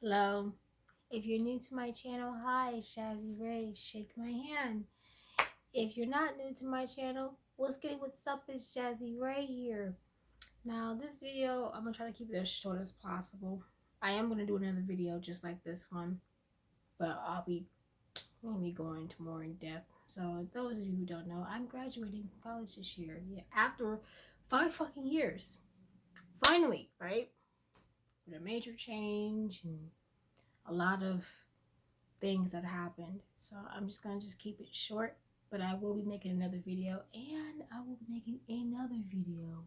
Hello. If you're new to my channel, hi, it's Shazzy Ray. Shake my hand. If you're not new to my channel, what's up? It's Jazzy Ray here. Now, this video, I'm gonna try to keep it as short as possible. I am gonna do another video just like this one, but I'll be going to more in depth. So, those of you who don't know, I'm graduating from college this year. Yeah, after 5 fucking years. Finally, right? With a major change and a lot of things that happened. So I'm just gonna keep it short, but I will be making another video, and I will be making another video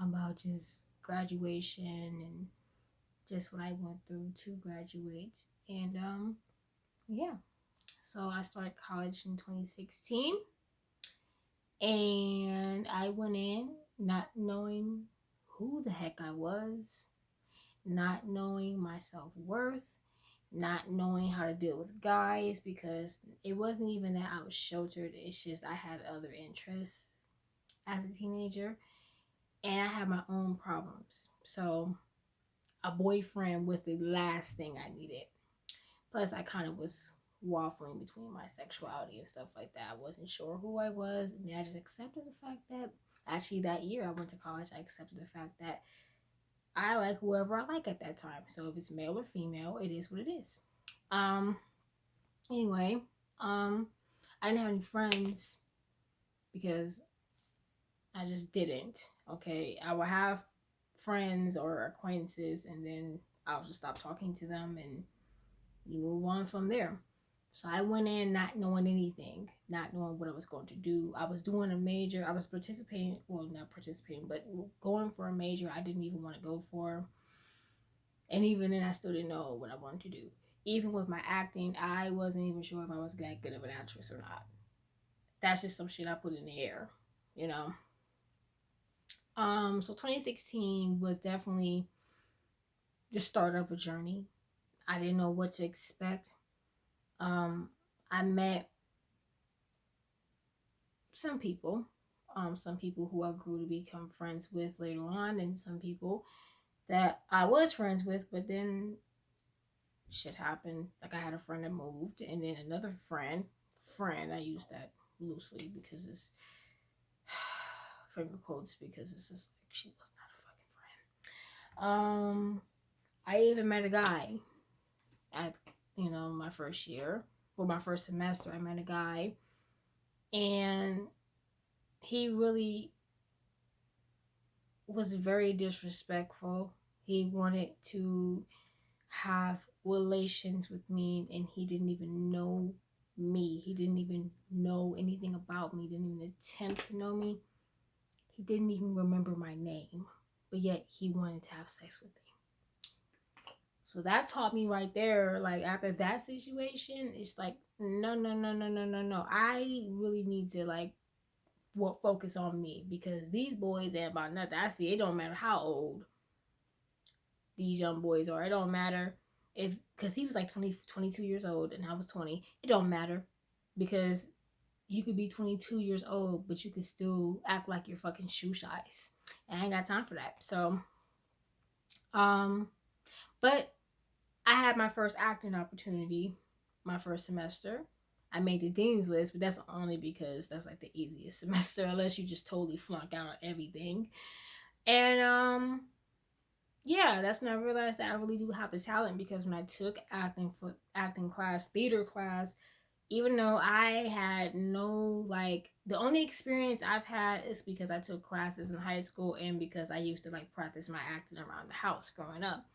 about just graduation and just what I went through to graduate. And yeah. So I started college in 2016, and I went in not knowing who the heck I was, not knowing my self-worth, not knowing how to deal with guys, because it wasn't even that I was sheltered, it's just I had other interests as a teenager and I had my own problems. So a boyfriend was the last thing I needed. Plus I kind of was waffling between my sexuality and stuff like that. I wasn't sure who I was, and I just accepted the fact that actually that year I went to college, I accepted the fact that I like whoever I like at that time. So if it's male or female, it is what it is. Um Anyway, I didn't have any friends because I just didn't. Okay, I would have friends or acquaintances, and then I'll just stop talking to them, and you move on from there. So I went in not knowing anything, not knowing what I was going to do. I was doing a major. I was participating, well, not participating, but going for a major I didn't even want to go for. And even then, I still didn't know what I wanted to do. Even with my acting, I wasn't even sure if I was that good of an actress or not. That's just some shit I put in the air, you know. So 2016 was definitely the start of a journey. I didn't know what to expect. I met some people, some people who I grew to become friends with later on, and some people that I was friends with, but then shit happened. Like I had a friend that moved, and then another friend, I use that loosely because it's finger quotes, because it's just like she was not a fucking friend. I even met a guy at my first year, or my first semester. I met a guy, and he really was very disrespectful. He wanted to have relations with me, and he didn't even know me. He didn't even know anything about me. Didn't even attempt to know me. He didn't even remember my name, but yet he wanted to have sex with me. So that taught me right there, like after that situation, it's like, no, no, no, no, no, no, no. I really need to like focus on me, because these boys ain't about nothing. I see it don't matter how old these young boys are. It don't matter if, because he was like 20, 22 years old and I was 20. It don't matter, because you could be 22 years old, but you could still act like you're fucking shoe size. And I ain't got time for that. So, but I had my first acting opportunity my first semester. I made the dean's list, but that's only because that's like the easiest semester, unless you just totally flunk out on everything. And yeah, that's when I realized that I really do have the talent, because when I took acting class, theater class, even though I had no, like, the only experience I've had is because I took classes in high school, and because I used to like practice my acting around the house growing up.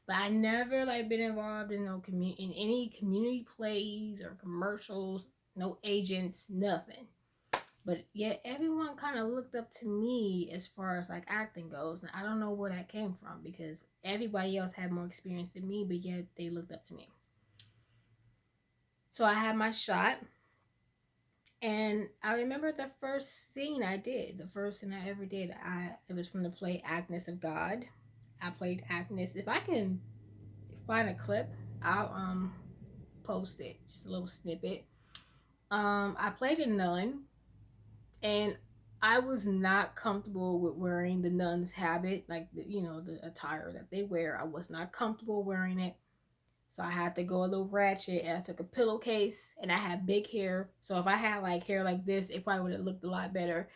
But I never like been involved in in any community plays or commercials, no agents, nothing. But yet everyone kind of looked up to me as far as like acting goes, and I don't know where that came from, because everybody else had more experience than me, but yet they looked up to me. So I had my shot, and I remember the first scene I did, the first thing I ever did. It was from the play Agnes of God. I played Agnes. If I can find a clip, I'll post it, just a little snippet. I played a nun, and I was not comfortable with wearing the nun's habit, like the attire that they wear. I was not comfortable wearing it. So I had to go a little ratchet, and I took a pillowcase, and I had big hair. So if I had like hair like this, it probably would have looked a lot better.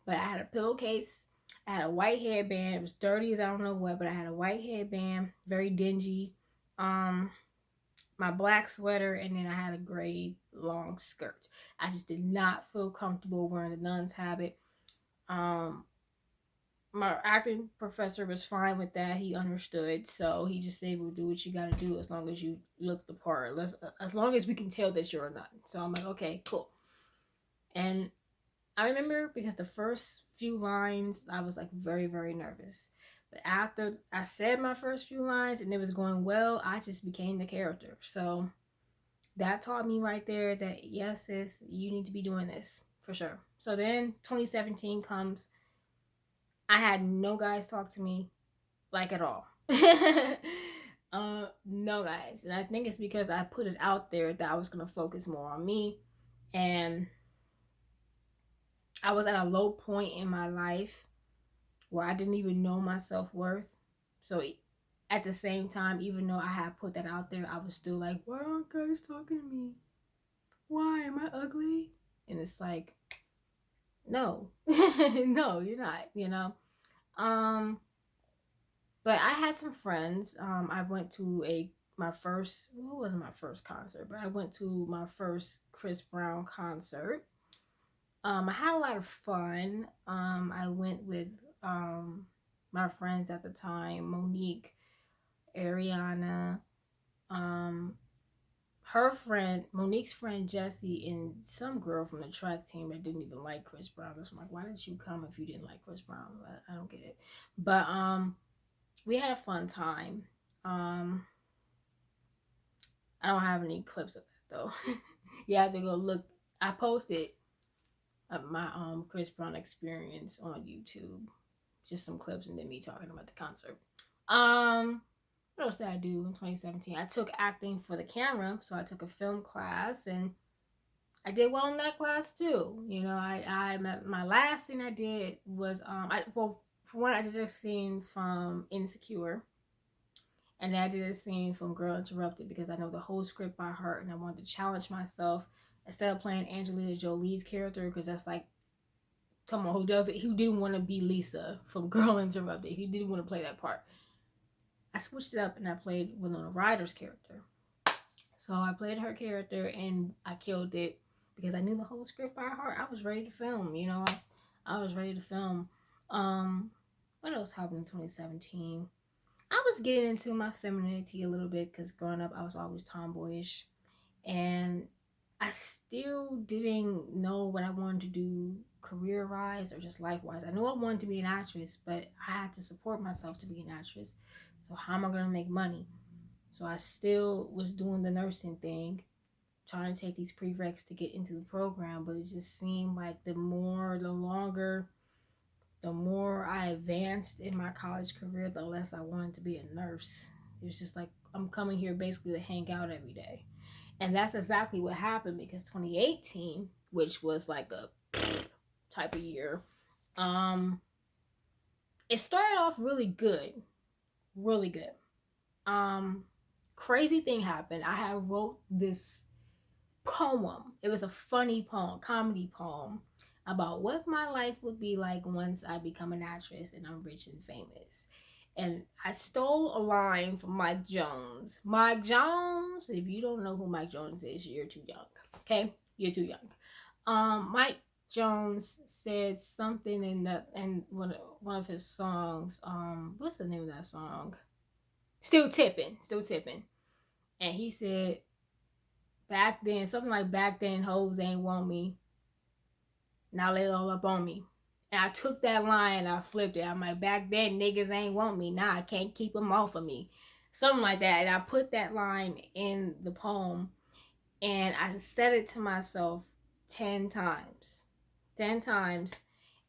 But I had a pillowcase. I had a white headband. It was dirty as I don't know what, but I had a white headband, very dingy. Um, my black sweater, and then I had a gray long skirt. I just did not feel comfortable wearing the nun's habit. Um, my acting professor was fine with that. He understood, so he just said, "Well, do what you got to do as long as you look the part. As long as we can tell that you're a nun." So I'm like, "Okay, cool." And I remember because the first few lines, I was like very, very nervous. But after I said my first few lines and it was going well, I just became the character. So that taught me right there that yes, sis, you need to be doing this for sure. So then 2017 comes. I had no guys talk to me like at all. No guys. And I think it's because I put it out there that I was gonna focus more on me. And I was at a low point in my life where I didn't even know my self-worth. So at the same time, even though I had put that out there, I was still like, why aren't guys talking to me? Why? Am I ugly? And it's like, no. No, you're not, you know? But I had some friends. I went to my first, well, it wasn't my first concert, but I went to my first Chris Brown concert. I had a lot of fun. I went with my friends at the time, Monique, Ariana, um, her friend, Monique's friend Jessie, and some girl from the track team that didn't even like Chris Brown. I'm like, why did you come if you didn't like Chris Brown? I don't get it. But we had a fun time. I don't have any clips of that though. You have to go look. I posted my Chris Brown experience on YouTube, just some clips, and then me talking about the concert. What else did I do in 2017? I took acting for the camera, so I took a film class, and I did well in that class too. You know, my last scene I did was for one, I did a scene from Insecure, and then I did a scene from Girl Interrupted because I know the whole script by heart, and I wanted to challenge myself instead of playing Angelina Jolie's character, because that's like, come on, who does it? Who didn't want to be Lisa from Girl Interrupted? Who didn't want to play that part? I switched it up and I played Winona Ryder's character. So I played her character and I killed it because I knew the whole script by heart. I was ready to film, you know. I was ready to film. What else happened in 2017? I was getting into my femininity a little bit because growing up I was always tomboyish, and I still didn't know what I wanted to do career wise or just life wise. I knew I wanted to be an actress, but I had to support myself to be an actress. So how am I going to make money? So I still was doing the nursing thing, trying to take these prereqs to get into the program, but it just seemed like the longer, the more I advanced in my college career, the less I wanted to be a nurse. It was just like, I'm coming here basically to hang out every day. And that's exactly what happened, because 2018, which was like a type of year, it started off really good. Really good. Crazy thing happened. I had wrote this poem. It was a funny poem, comedy poem, about what my life would be like once I become an actress and I'm rich and famous. And I stole a line from Mike Jones. Mike Jones, if you don't know who Mike Jones is, you're too young. Okay? You're too young. Mike Jones said something in one of his songs. What's the name of that song? Still tipping. And he said, back then, something like, back then hoes ain't want me, now they all up on me. And I took that line and I flipped it. I'm like, back then niggas ain't want me, now I can't keep them off of me. Something like that. And I put that line in the poem and I said it to myself 10 times. 10 times.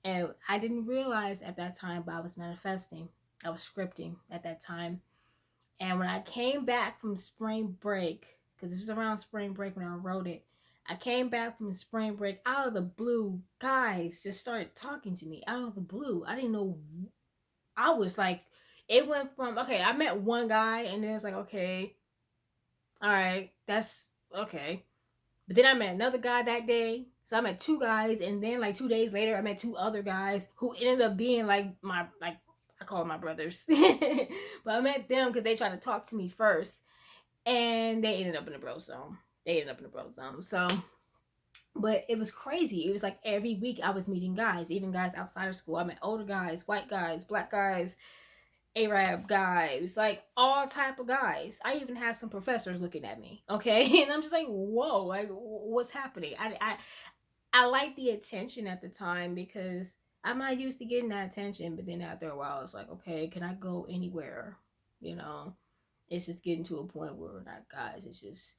And I didn't realize at that time, but I was manifesting. I was scripting at that time. And when I came back from spring break, because this was around spring break when I wrote it, I came back from spring break, out of the blue, guys just started talking to me out of the blue. I didn't know. I was like, it went from, okay, I met one guy and it was like, okay, All right, that's okay. But then I met another guy that day. So I met two guys, and then like 2 days later, I met two other guys who ended up being like my like I call them my brothers. But I met them because they tried to talk to me first, and they ended up in the bro zone. They ended up in the bro zone. So, but it was crazy. It was like every week I was meeting guys, even guys outside of school. I met older guys, white guys, black guys, Arab guys, like all type of guys. I even had some professors looking at me. Okay, and I'm just like, whoa, like what's happening? I like the attention at the time because I'm not used to getting that attention. But then after a while, it's like, okay, can I go anywhere? You know, it's just getting to a point where we're not guys. It's just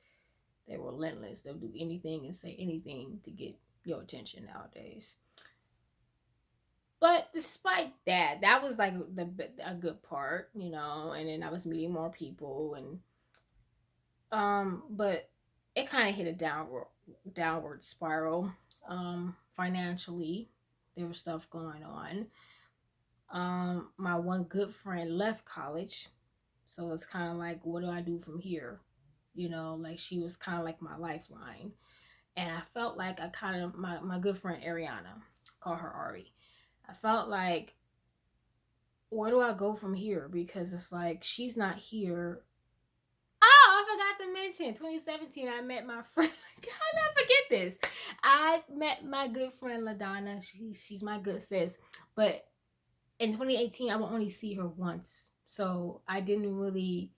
they're relentless. They'll do anything and say anything to get your attention nowadays. But despite that, that was like a good part, you know. And then I was meeting more people, and but it kind of hit a downward spiral. Financially, there was stuff going on. My one good friend left college, so it's kind of like, what do I do from here? You know, like she was kind of like my lifeline, and I felt like I kind of my good friend Ariana, call her Ari. I felt like, where do I go from here? Because it's like she's not here. Oh, I forgot to mention 2017. I met my friend. I'll never forget this. I met my good friend LaDonna. She's my good sis. But in 2018, I would only see her once, so I didn't really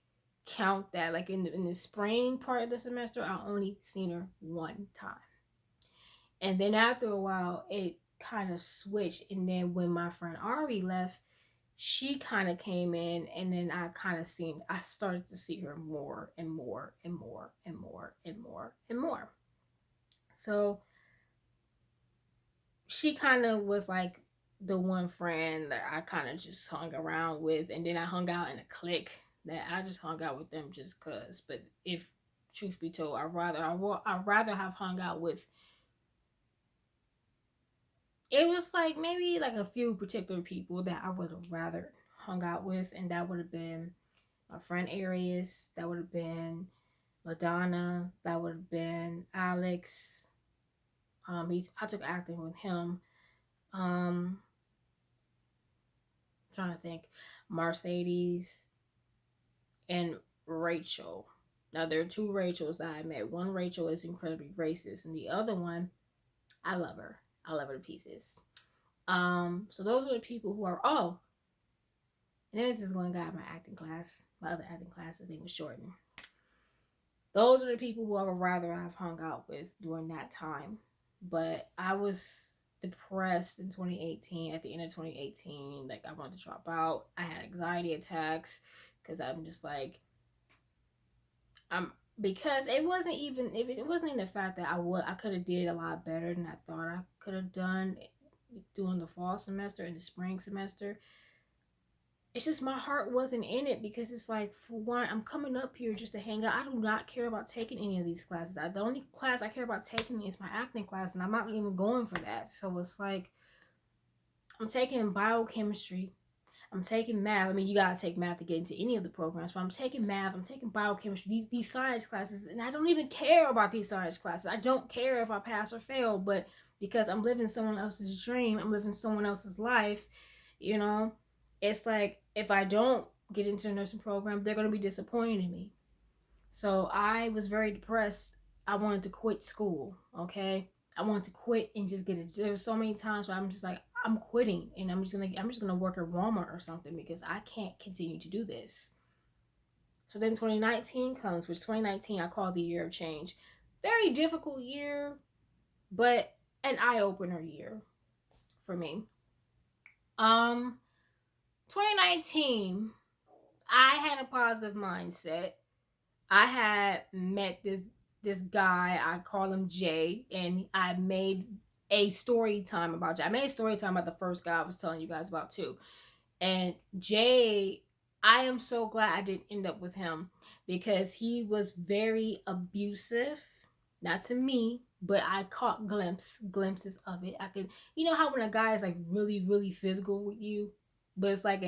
count that. Like in the spring part of the semester, I only seen her one time, and then after a while, it kind of switched. And then when my friend Ari left, she kind of came in, and then I started to see her more and more and more and more and more and more. So she kind of was like the one friend that I kind of just hung around with, and then I hung out in a clique that I just hung out with them just cause. But if truth be told, I'd rather have hung out with. It was like maybe like a few particular people that I would have rather hung out with, and that would have been my friend Arius, that would have been Madonna, that would have been Alex. I took acting with him. I'm trying to think, Mercedes and Rachel. Now there are two Rachels that I met. One Rachel is incredibly racist, and the other one, I love her. I love her to pieces. So those are the people who are and there was this one guy in my acting class, my other acting class, his name was Jordan. Those are the people who I would rather have hung out with during that time. But I was depressed in 2018, at the end of 2018. Like, I wanted to drop out. I had anxiety attacks because I'm just like, because it wasn't even the fact that I could have did a lot better than I thought I could have done during the fall semester and the spring semester. It's just my heart wasn't in it, because it's like, for one, I'm coming up here just to hang out. I do not care about taking any of these classes. The only class I care about taking is my acting class, and I'm not even going for that. So it's like, I'm taking biochemistry, I'm taking math. I mean, you gotta take math to get into any of the programs, but I'm taking math, I'm taking biochemistry, these science classes, and I don't even care about these science classes. I don't care if I pass or fail, but because I'm living someone else's dream, I'm living someone else's life, you know, it's like, if I don't get into the nursing program, they're gonna be disappointed in me. So I was very depressed. I wanted to quit school, okay? I wanted to quit and just get it. There were so many times where I'm just like, I'm quitting, and I'm just gonna work at Walmart or something, because I can't continue to do this. So then 2019 comes, which 2019 I call the year of change. Very difficult year, but an eye opener year for me. 2019, I had a positive mindset. I had met this guy, I call him Jay, and I made a story time about Jay. I made a story time about the first guy I was telling you guys about too. And Jay, I am so glad I didn't end up with him, because he was very abusive. Not to me, but I caught glimpses of it. I could, you know how when a guy is like really, really physical with you, but it's like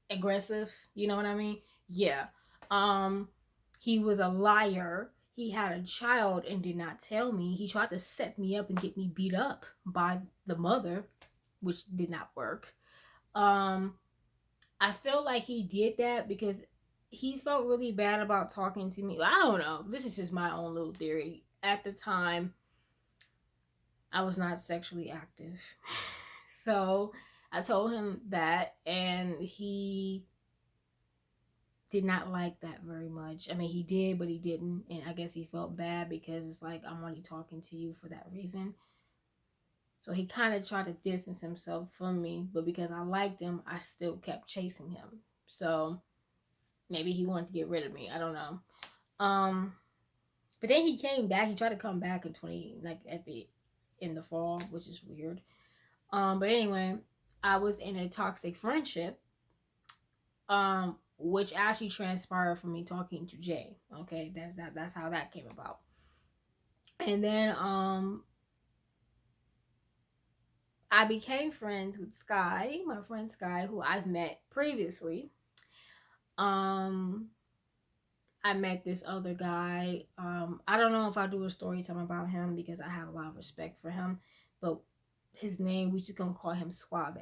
aggressive, you know what I mean? Yeah. He was a liar. He had a child and did not tell me. He tried to set me up and get me beat up by the mother, which did not work. I feel like he did that because he felt really bad about talking to me. I don't know. This is just my own little theory. At the time, I was not sexually active. So I told him that, and he did not like that very much. I mean, he did, but he didn't. And I guess he felt bad because it's like, I'm only talking to you for that reason. So he kind of tried to distance himself from me, but because I liked him, I still kept chasing him. So maybe he wanted to get rid of me. I don't know. But then he came back. He tried to come back in in the fall, which is weird. But anyway, I was in a toxic friendship, which actually transpired from me talking to Jay. Okay, that's how that came about. And then I became friends with Sky, my friend Sky, who I've met previously. I met this other guy. I don't know if I do a story time about him because I have a lot of respect for him, but his name, we just gonna call him Suave.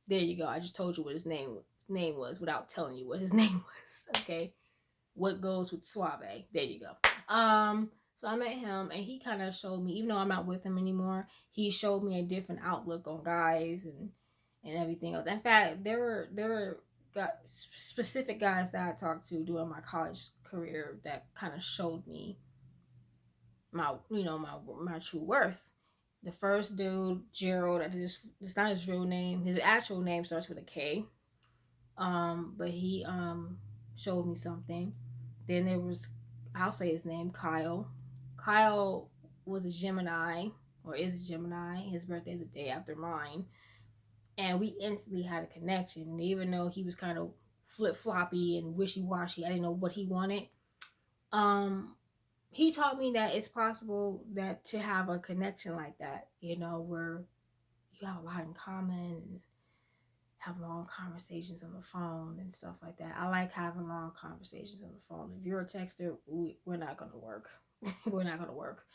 There you go. I just told you what his name was without telling you what his name was. Okay, what goes with Suave? There you go. So I met him, and he kind of showed me, even though I'm not with him anymore, he showed me a different outlook on guys and everything else. In fact, there were specific guys that I talked to during my college career that kind of showed me my true worth. The first dude, Gerald, it's not his real name. His actual name starts with a K. But he showed me something. Then there was, I'll say his name, Kyle. Kyle was a Gemini, or is a Gemini. His birthday is a day after mine. And we instantly had a connection. And even though he was kind of flip-floppy and wishy-washy, I didn't know what he wanted. He taught me that it's possible that to have a connection like that, where you have a lot in common and have long conversations on the phone and stuff like that. I like having long conversations on the phone. If you're a texter, we're not gonna work. We're not gonna work.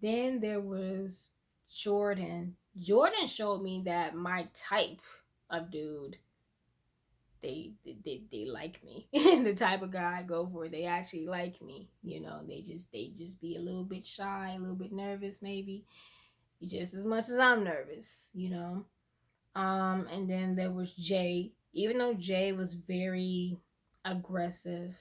Then there was Jordan. Jordan showed me that my type of dude, they like me. The type of guy I go for, they actually like me. They just be a little bit shy, a little bit nervous, maybe just as much as I'm nervous. And then there was Jay. Even though Jay was very aggressive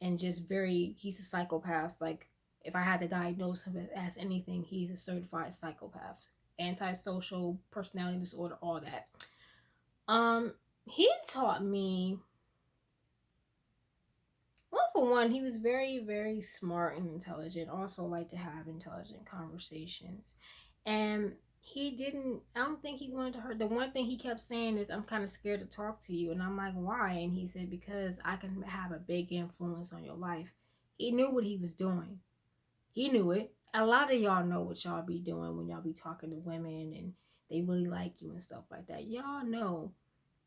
and just he's a psychopath. Like, if I had to diagnose him as anything, he's a certified psychopath. Antisocial, personality disorder, all that. He taught me, well, for one, he was very, very smart and intelligent. Also liked to have intelligent conversations. And I don't think he wanted to hurt. The one thing he kept saying is, I'm kind of scared to talk to you. And I'm like, why? And he said, because I can have a big influence on your life. He knew what he was doing. He knew it. A lot of y'all know what y'all be doing when y'all be talking to women and they really like you and stuff like that. Y'all know.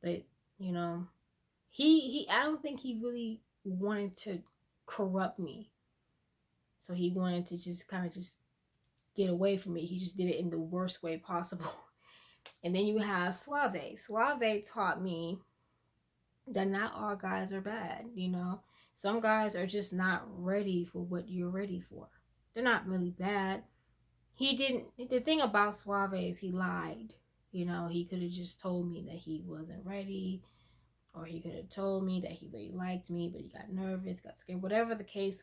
But, I don't think he really wanted to corrupt me. So he wanted to just kind of just get away from me. He just did it in the worst way possible. And then you have Suave. Suave taught me that not all guys are bad, Some guys are just not ready for what you're ready for. They're not really bad. The thing about Suave is he lied. He could have just told me that he wasn't ready, or he could have told me that he really liked me, but he got nervous, got scared. Whatever the case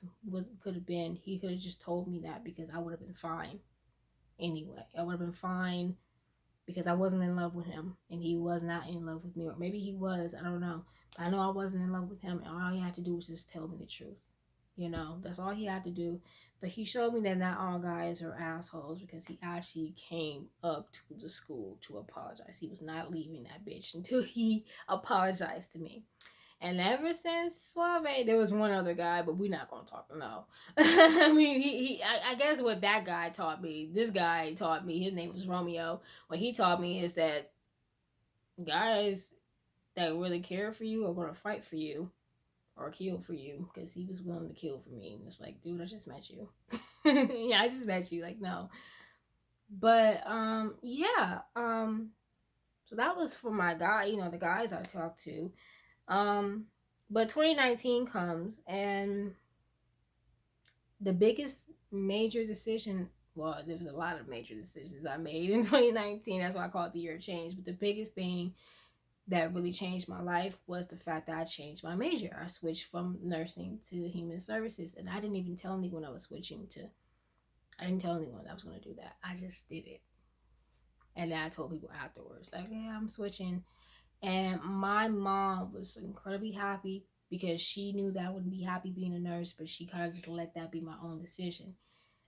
could have been, he could have just told me that because I would have been fine. Anyway, I would have been fine because I wasn't in love with him and he was not in love with me, or maybe he was, I don't know. But I know I wasn't in love with him, and all he had to do was just tell me the truth. That's all he had to do. But he showed me that not all guys are assholes, because he actually came up to the school to apologize. He was not leaving that bitch until he apologized to me. And ever since Suave, there was one other guy, but we're not gonna talk. No, I mean, I guess what that guy taught me, this guy taught me. His name was Romeo. What he taught me is that guys that really care for you are gonna fight for you. or kill for you, because he was willing to kill for me. And it's like, dude, I just met you. Yeah, I just met you. Like, no. But yeah. So that was for my guy, the guys I talked to. But 2019 comes, and the biggest major decision, well, there was a lot of major decisions I made in 2019. That's why I call it the year of change. But the biggest thing that really changed my life was the fact that I changed my major. I switched from nursing to human services, and I didn't even tell anyone I was switching to. I didn't tell anyone I was going to do that. I just did it. And then I told people afterwards, like, yeah, I'm switching. And my mom was incredibly happy because she knew that I wouldn't be happy being a nurse, but she kind of just let that be my own decision.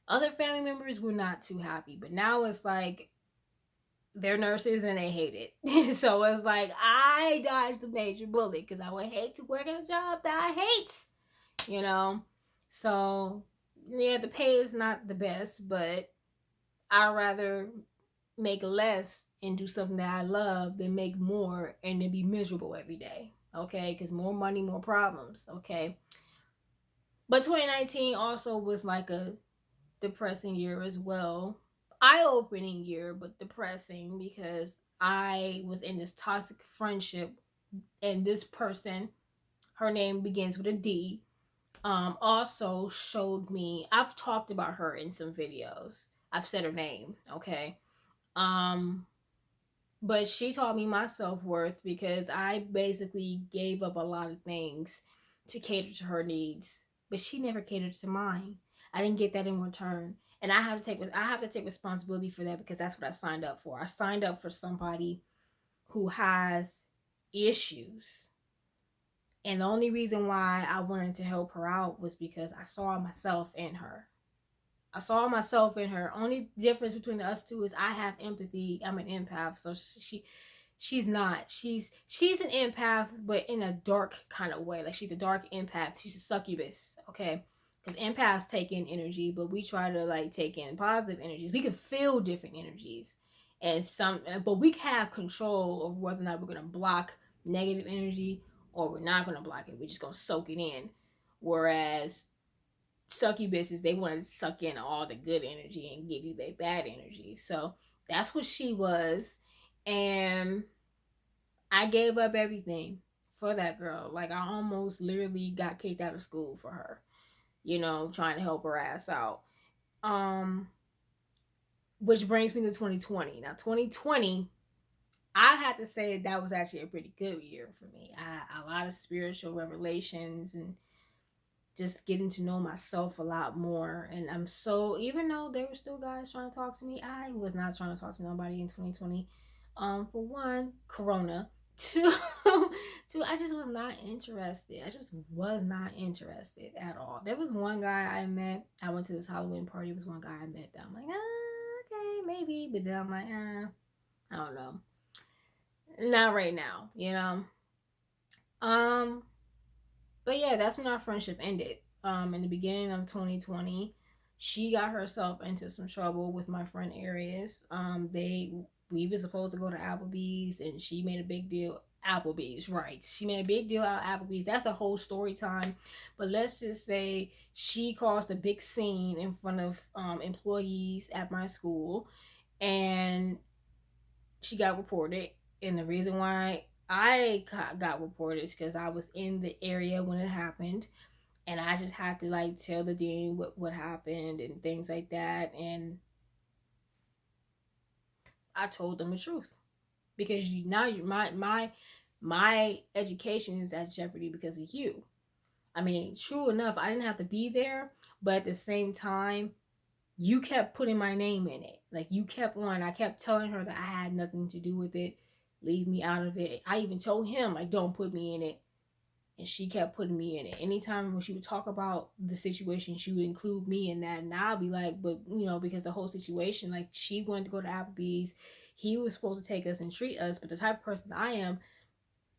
Other family members were not too happy, but now it's like they're nurses and they hate it. So it's like I dodged the major bullet because I would hate to work at a job that I hate. So yeah, the pay is not the best, but I'd rather make less and do something that I love than make more and then be miserable every day. Okay, because more money, more problems. Okay, but 2019 also was like a depressing year as well. Eye-opening year, but depressing because I was in this toxic friendship, and this person, her name begins with a D, also showed me. I've talked about her in some videos. I've said her name, okay. But she taught me my self-worth because I basically gave up a lot of things to cater to her needs, but she never catered to mine. I didn't get that in return. And I have to take responsibility for that because that's what I signed up for. I signed up for somebody who has issues. And the only reason why I wanted to help her out was because I saw myself in her. I saw myself in her. Only difference between us two is I have empathy. I'm an empath, so she's not. She's an empath, but in a dark kind of way. Like, she's a dark empath. She's a succubus. Okay, because empaths take in energy, but we try to like take in positive energies. We can feel different energies, but we have control of whether or not we're gonna block negative energy or we're not gonna block it. We're just gonna soak it in. Whereas succubuses, they want to suck in all the good energy and give you their bad energy. So that's what she was. And I gave up everything for that girl. Like, I almost literally got kicked out of school for her, trying to help her ass out. Which brings me to 2020. Now, 2020, I had to say that was actually a pretty good year for me. I had a lot of spiritual revelations and just getting to know myself a lot more. And even though there were still guys trying to talk to me, I was not trying to talk to nobody in 2020. For one, Corona. Two, I just was not interested. I just was not interested at all. There was one guy I met. I went to this Halloween party. There was one guy I met that I'm like, okay, maybe. But then I'm like, I don't know. Not right now. But yeah, that's when our friendship ended. In the beginning of 2020, she got herself into some trouble with my friend Arius. We were supposed to go to Applebee's, and she made a big deal. Applebee's, right? She made a big deal out of Applebee's. That's a whole story time. But let's just say she caused a big scene in front of employees at my school, and she got reported. And the reason why I got reported is because I was in the area when it happened, and I just had to like tell the dean what happened and things like that. And I told them the truth because my education is at jeopardy because of you. I mean, true enough, I didn't have to be there, but at the same time, you kept putting my name in it. Like, you kept on. I kept telling her that I had nothing to do with it. Leave me out of it. I even told him, like, don't put me in it. And she kept putting me in it. Anytime when she would talk about the situation, she would include me in that. And I'll be like, but, because the whole situation, like, she wanted to go to Applebee's. He was supposed to take us and treat us. But the type of person I am,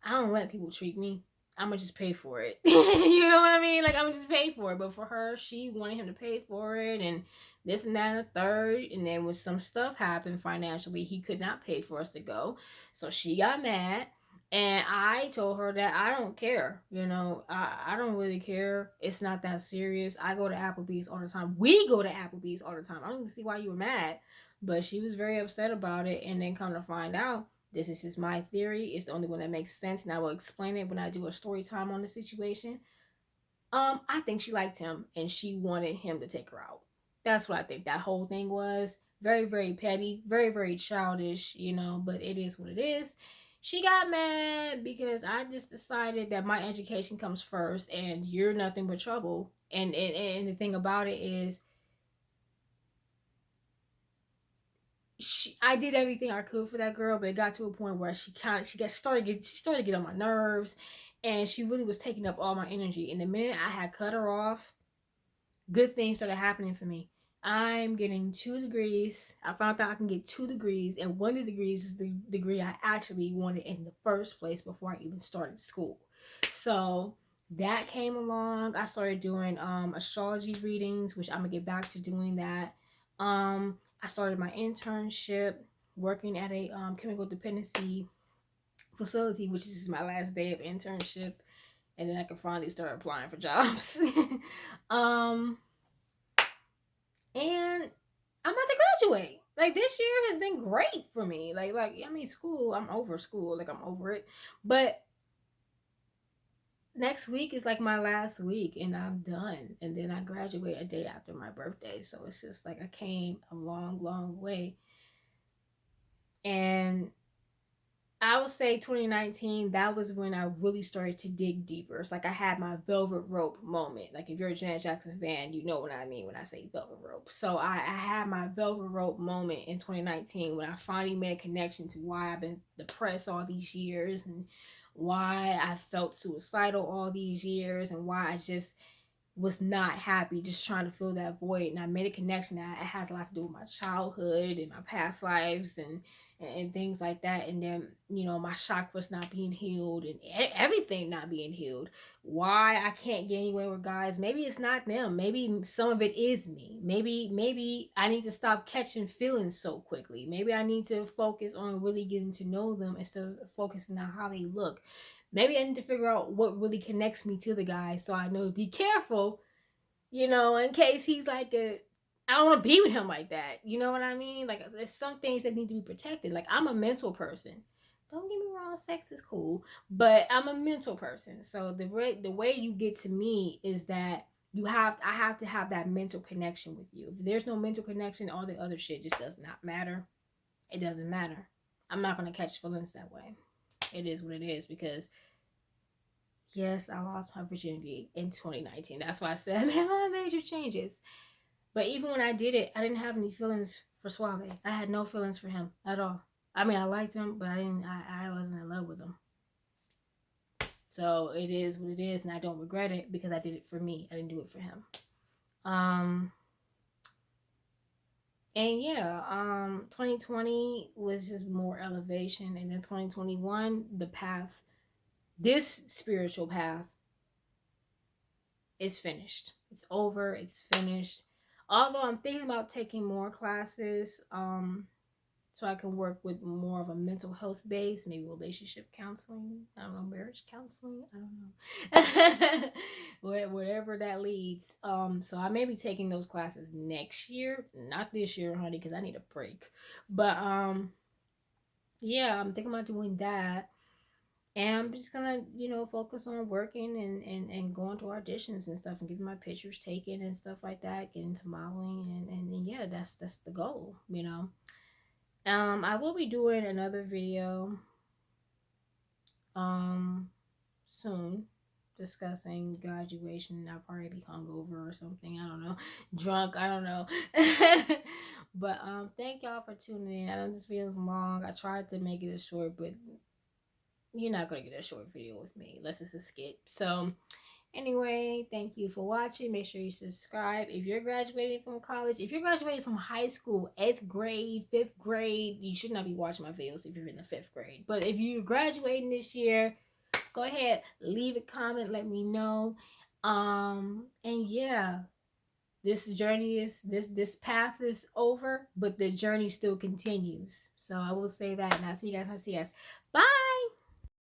I don't let people treat me. I'm going to just pay for it. You know what I mean? Like, I'm going to just pay for it. But for her, she wanted him to pay for it. And this and that and the third. And then when some stuff happened financially, he could not pay for us to go. So she got mad. And I told her that I don't care. I don't really care. It's not that serious. I go to Applebee's all the time. We go to Applebee's all the time. I don't even see why you were mad. But she was very upset about it. And then come to find out, this is just my theory. It's the only one that makes sense. And I will explain it when I do a story time on the situation. I think she liked him and she wanted him to take her out. That's what I think that whole thing was. Very, very petty, very, very childish, but it is what it is. She got mad because I just decided that my education comes first and you're nothing but trouble. And the thing about it is, I did everything I could for that girl, but it got to a point where she started to get on my nerves, and she really was taking up all my energy. And the minute I had cut her off, good things started happening for me. I'm getting 2 degrees. I found out I can get 2 degrees, and one of the degrees is the degree I actually wanted in the first place before I even started school. So that came along. I started doing astrology readings, which I'm gonna get back to doing that. I started my internship working at a chemical dependency facility, which is my last day of internship, and then I can finally start applying for jobs. And I'm about to graduate. Like, this year has been great for me. School, I'm over school. Like, I'm over it. But next week is like my last week and I'm done. And then I graduate a day after my birthday. So it's just like I came a long, long way. And I would say 2019, that was when I really started to dig deeper. It's like I had my velvet rope moment. Like, if you're a Janet Jackson fan, you know what I mean when I say velvet rope. So I had my velvet rope moment in 2019 when I finally made a connection to why I've been depressed all these years, and why I felt suicidal all these years, and why I just was not happy, just trying to fill that void. And I made a connection that it has a lot to do with my childhood and my past lives and things like that. And then, my chakras not being healed and everything not being healed. Why I can't get anywhere with guys. Maybe it's not them. Maybe some of it is me. Maybe I need to stop catching feelings so quickly. Maybe I need to focus on really getting to know them instead of focusing on how they look. Maybe I need to figure out what really connects me to the guy, so I know to be careful, in case he's like I don't want to be with him like that. You know what I mean? Like, there's some things that need to be protected. Like, I'm a mental person. Don't get me wrong, sex is cool, but I'm a mental person. So the way you get to me is that I have to have that mental connection with you. If there's no mental connection, all the other shit just does not matter. It doesn't matter. I'm not gonna catch feelings that way. It is what it is, because yes, I lost my virginity in 2019. That's why I said I made a lot of major changes. But even when I did it, I didn't have any feelings for Suave. I had no feelings for him at all. I mean, I liked him, but I wasn't in love with him. So it is what it is, and I don't regret it because I did it for me. I didn't do it for him. And yeah, 2020 was just more elevation, and then 2021, the path, this spiritual path, is finished. It's over. It's finished. Although I'm thinking about taking more classes, so I can work with more of a mental health base, maybe relationship counseling. I don't know, marriage counseling. I don't know. Whatever that leads. So I may be taking those classes next year, not this year, honey, because I need a break. But yeah, I'm thinking about doing that. And I'm just gonna, focus on working and going to auditions and stuff and getting my pictures taken and stuff like that, get into modeling and yeah, that's the goal, I will be doing another video soon discussing graduation. I'll probably be hungover or something. I don't know. Drunk, I don't know. But thank y'all for tuning in. I know this video is long. I tried to make it as short, but you're not gonna get a short video with me unless it's a skit. So anyway, thank you for watching. Make sure you subscribe. If you're graduating from college, if you're graduating from high school, 8th grade, 5th grade, you should not be watching my videos if you're in the 5th grade. But if you're graduating this year, go ahead, leave a comment, let me know. And yeah, this journey is this path is over, but the journey still continues. So I will say that, and I'll see you guys. Bye.